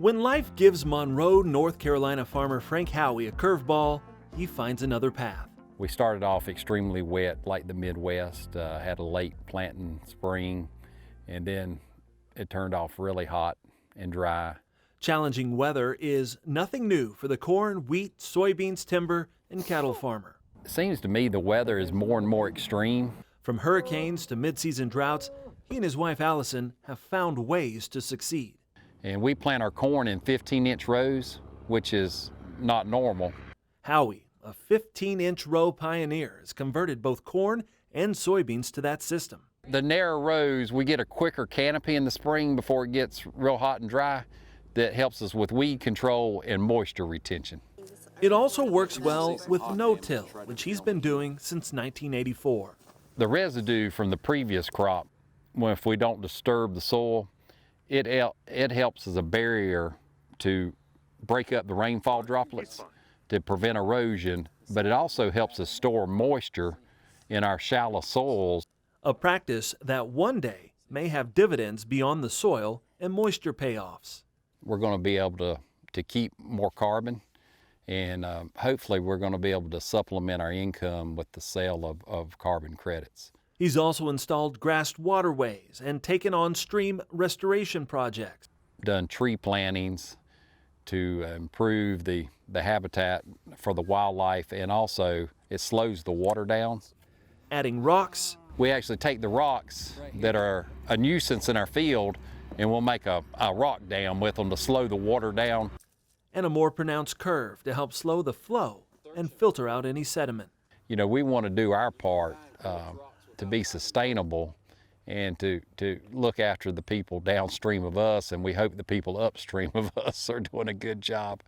When life gives Monroe, North Carolina farmer Frank Howey a curveball, he finds another path. We started off extremely wet, like the Midwest, had a late planting spring, and then it turned off really hot and dry. Challenging weather is nothing new for the corn, wheat, soybeans, timber, and cattle farmer. It seems to me the weather is more and more extreme. From hurricanes to mid-season droughts, he and his wife Allison have found ways to succeed. And we plant our corn in 15-inch rows, which is not normal. Howey, a 15-inch row pioneer, has converted both corn and soybeans to that system. The narrow rows, we get a quicker canopy in the spring before it gets real hot and dry. That helps us with weed control and moisture retention. It also works well with no-till, which he's been doing since 1984. The residue from the previous crop, if we don't disturb the soil, it helps as a barrier to break up the rainfall droplets to prevent erosion, but it also helps us store moisture in our shallow soils. A practice that one day may have dividends beyond the soil and moisture payoffs. We're going to be able to keep more carbon, and hopefully we're going to be able to supplement our income with the sale of carbon credits. He's also installed grassed waterways and taken on stream restoration projects. Done tree plantings to improve the habitat for the wildlife, and also it slows the water down. Adding rocks. We actually take the rocks that are a nuisance in our field and we'll make a rock dam with them to slow the water down. And a more pronounced curve to help slow the flow and filter out any sediment. You know, we want to do our part to be sustainable and to look after the people downstream of us, and we hope the people upstream of us are doing a good job.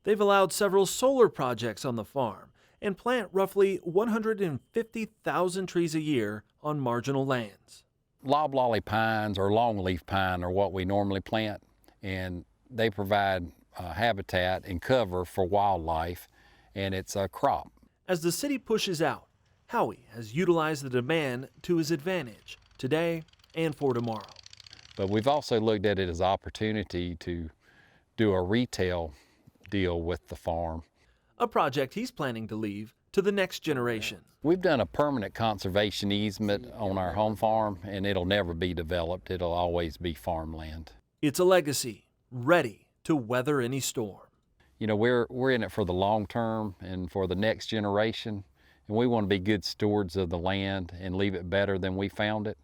They've allowed several solar projects on the farm and plant roughly 150,000 trees a year on marginal lands. Loblolly pines or longleaf pine are what we normally plant, and they provide habitat and cover for wildlife, and it's a crop. As the city pushes out, Howey has utilized the demand to his advantage today and for tomorrow. But we've also looked at it as an opportunity to do a retail deal with the farm. A project he's planning to leave to the next generation. We've done a permanent conservation easement on our home farm, and it'll never be developed. It'll always be farmland. It's a legacy ready to weather any storm. You know, we're in it for the long term and for the next generation, and we want to be good stewards of the land and leave it better than we found it.